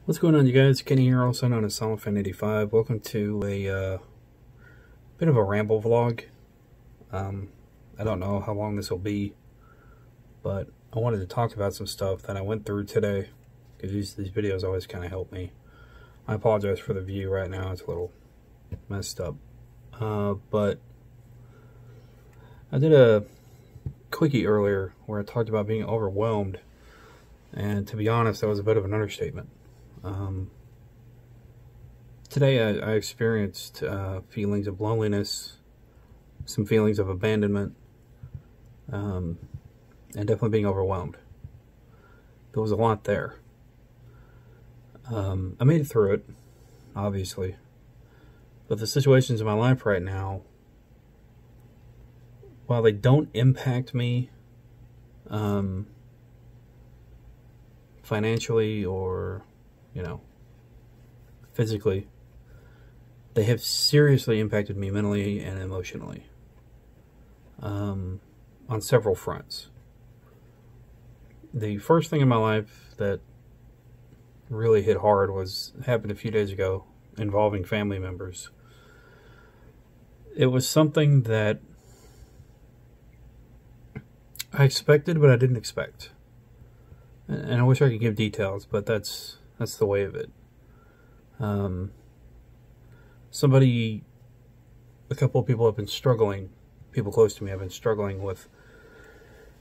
What's going on, you guys? Kenny here, also known as SolidFan85. Welcome to a bit of a ramble vlog. I don't know how long this will be, but I wanted to talk about some stuff that I went through today, because these videos always kind of help me. I apologize for the view right now, it's a little messed up. But I did a quickie earlier where I talked about being overwhelmed, and to be honest, that was a bit of an understatement. Today I experienced feelings of loneliness, some feelings of abandonment, and definitely being overwhelmed. There was a lot there. I made it through it, obviously, but the situations in my life right now, while they don't impact me financially or physically, they have seriously impacted me mentally and emotionally on several fronts. The first thing in my life that really hit hard happened a few days ago, involving family members. It was something that I expected, but I didn't expect. And I wish I could give details, but that's the way of it. A couple of people have been struggling, people close to me have been struggling with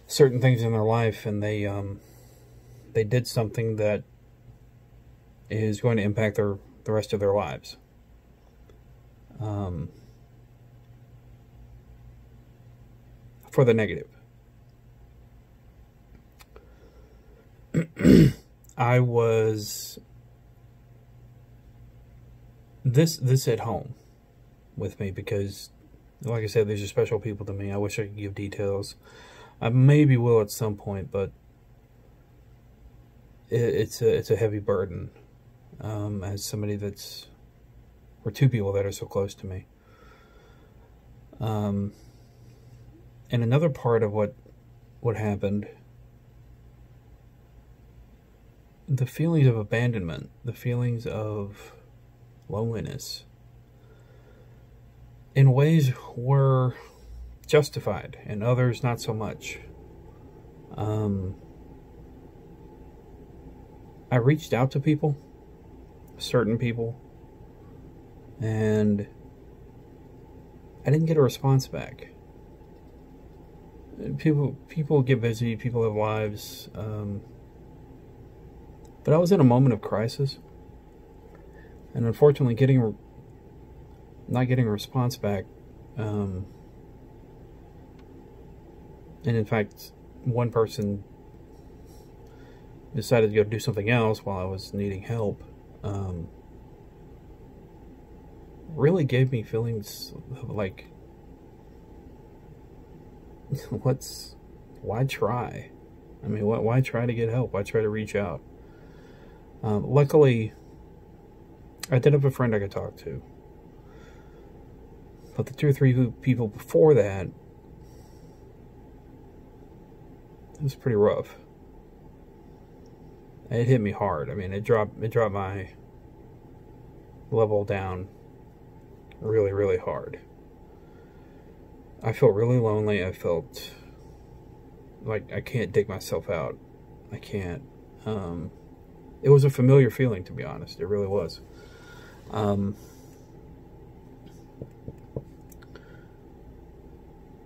certain things in their life, and they did something that is going to impact the rest of their lives. For the negative. This hit home with me because, like I said, these are special people to me. I wish I could give details. I maybe will at some point, but it's a heavy burden as somebody or two people that are so close to me. And another part of what happened, the feelings of abandonment, the feelings of loneliness, in ways were justified, and others not so much. I reached out to people, certain people, and I didn't get a response back. People get busy, people have lives, but I was in a moment of crisis, and unfortunately not getting a response back, and in fact, one person decided to go do something else while I was needing help, really gave me feelings of like, why try? I mean, why try to get help? Why try to reach out? Luckily, I did have a friend I could talk to. But the 2 or 3 people before that, it was pretty rough. It hit me hard. I mean, it dropped my level down really, really hard. I felt really lonely. I felt like I can't dig myself out. I can't. It was a familiar feeling, to be honest. It really was. And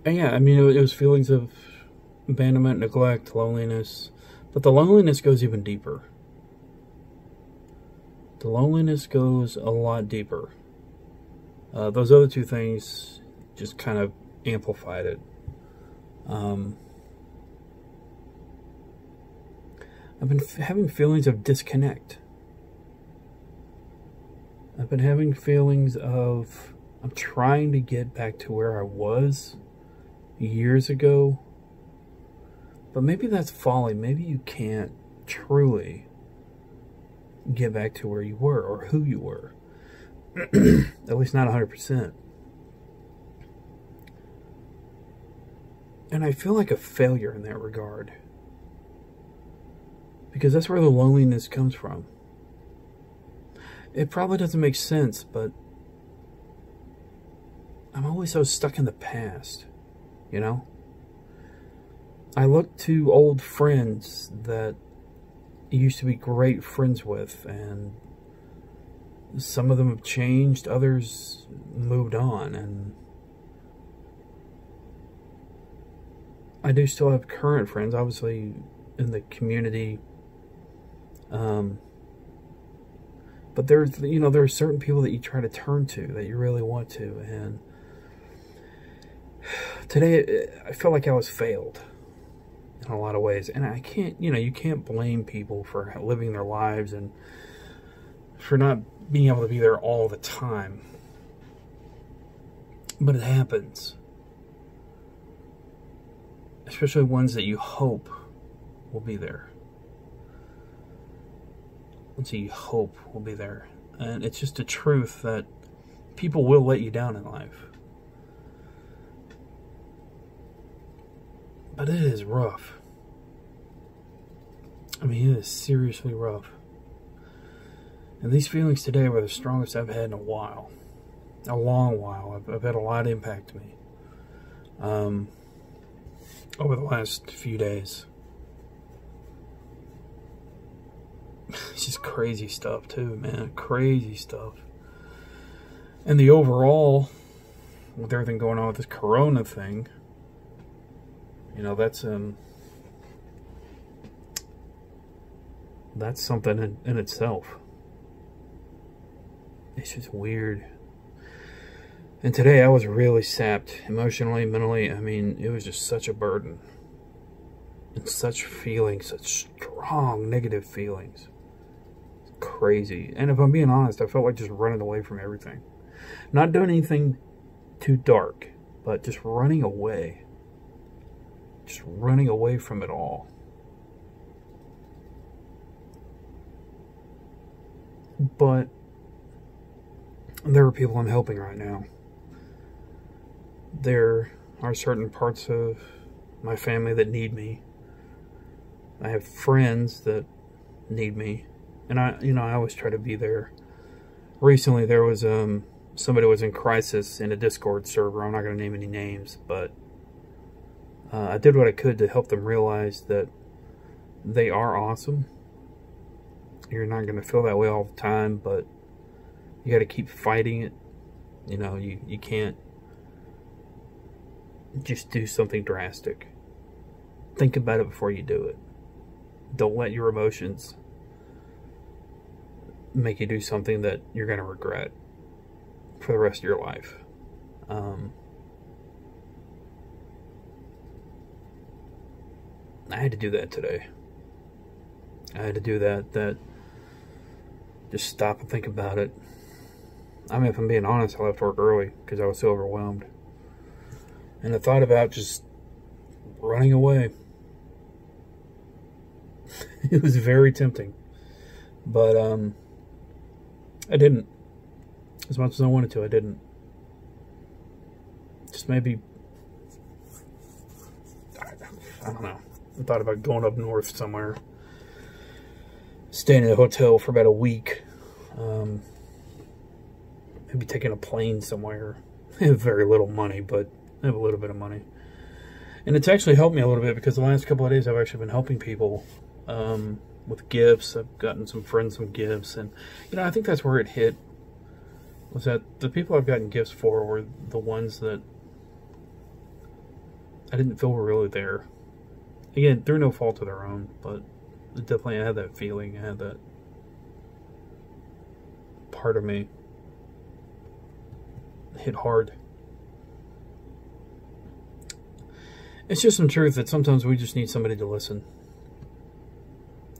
yeah, I mean, it was feelings of abandonment, neglect, loneliness. But the loneliness goes even deeper. The loneliness goes a lot deeper. Those other 2 things just kind of amplified it. I've been having feelings of disconnect. I've been having feelings of I'm trying to get back to where I was years ago, but maybe that's folly. Maybe you can't truly get back to where you were or who you were. At least not 100%. And I feel like a failure in that regard, because that's where the loneliness comes from. It probably doesn't make sense, but I'm always so stuck in the past, you know? I look to old friends that I used to be great friends with, and some of them have changed, others moved on, and I do still have current friends, obviously, in the community. But there's, you know, there are certain people that you try to turn to, that you really want to, and today I felt like I was failed in a lot of ways, and I can't, you know, you can't blame people for living their lives and for not being able to be there all the time, but it happens, especially ones that you hope will be there. Ones that you hope will be there, and it's just a truth that people will let you down in life. But it is rough. I mean, it is seriously rough. And these feelings today were the strongest I've had in a while. A long while. I've had a lot impact me. Over the last few days. It's just crazy stuff too, man. Crazy stuff. And the overall, with everything going on with this corona thing, you know, that's something in itself. It's just weird. And today I was really sapped emotionally, mentally. I mean, it was just such a burden. And such feelings, such strong negative feelings. It's crazy. And if I'm being honest, I felt like just running away from everything. Not doing anything too dark, but just running away. Just running away from it all. But there are people I'm helping right now. There are certain parts of my family that need me. I have friends that need me. And I always try to be there. Recently there was somebody was in crisis in a Discord server. I'm not going to name any names, but I did what I could to help them realize that they are awesome. You're not going to feel that way all the time, but you got to keep fighting it. You know, you can't just do something drastic. Think about it before you do it. Don't let your emotions make you do something that you're going to regret for the rest of your life. I had to do that today. I had to do that. Just stop and think about it. I mean, if I'm being honest, I left work early because I was so overwhelmed. And I thought about just running away. It was very tempting. But I didn't. As much as I wanted to, I didn't. Just maybe, I don't know. I thought about going up north somewhere. Staying in a hotel for about a week. Maybe taking a plane somewhere. I have very little money, but I have a little bit of money. And it's actually helped me a little bit because the last couple of days I've actually been helping people with gifts. I've gotten some friends some gifts. And, you know, I think that's where it hit. Was that the people I've gotten gifts for were the ones that I didn't feel were really there. Again, through no fault of their own, but definitely I had that feeling. I had that part of me hit hard. It's just some truth that sometimes we just need somebody to listen.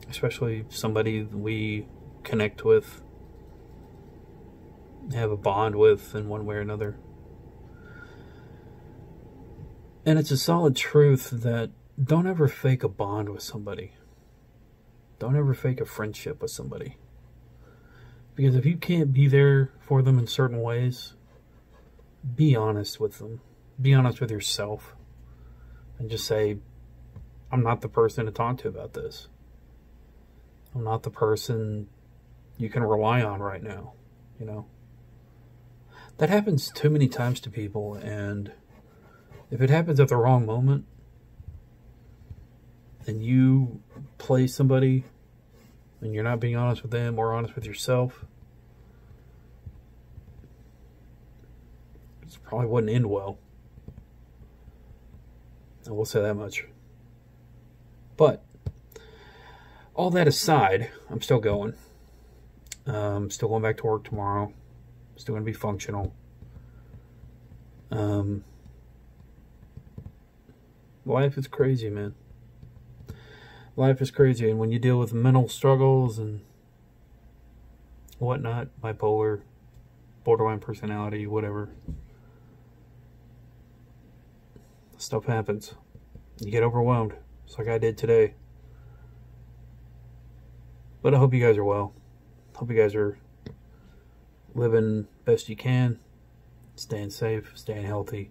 Especially somebody we connect with, have a bond with in one way or another. And it's a solid truth that don't ever fake a bond with somebody. Don't ever fake a friendship with somebody. Because if you can't be there for them in certain ways, be honest with them. Be honest with yourself. And just say, I'm not the person to talk to about this. I'm not the person you can rely on right now, you know. That happens too many times to people, and if it happens at the wrong moment, and you play somebody, and you're not being honest with them or honest with yourself, it probably wouldn't end well. I will say that much. But all that aside, I'm still going. Still going back to work tomorrow. Still going to be functional. Life is crazy, man. Life is crazy, and when you deal with mental struggles and whatnot, bipolar, borderline personality, whatever, stuff happens. You get overwhelmed, just like I did today. But I hope you guys are well. Hope you guys are living best you can, staying safe, staying healthy.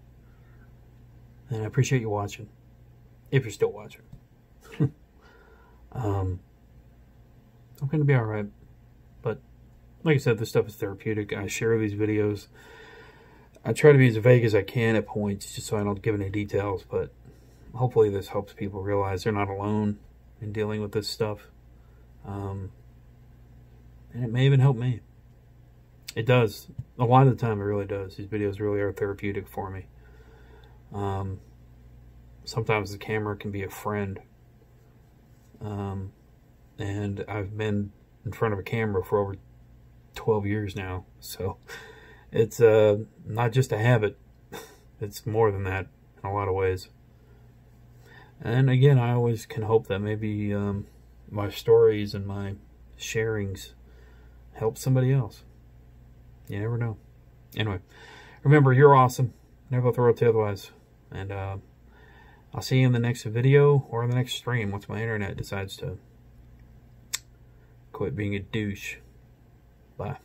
And I appreciate you watching, if you're still watching. I'm going to be alright. But like I said, this stuff is therapeutic. I share these videos. I try to be as vague as I can at points, just so I don't give any details. But hopefully this helps people realize they're not alone in dealing with this stuff. And it may even help me. It does. A lot of the time it really does. These videos really are therapeutic for me. Sometimes the camera can be a friend. And I've been in front of a camera for over 12 years now. So it's not just a habit. It's more than that in a lot of ways. And again, I always can hope that maybe my stories and my sharings help somebody else. You never know. Anyway, remember, you're awesome. Never throw it to otherwise. And I'll see you in the next video or in the next stream once my internet decides to quit being a douche. Bye.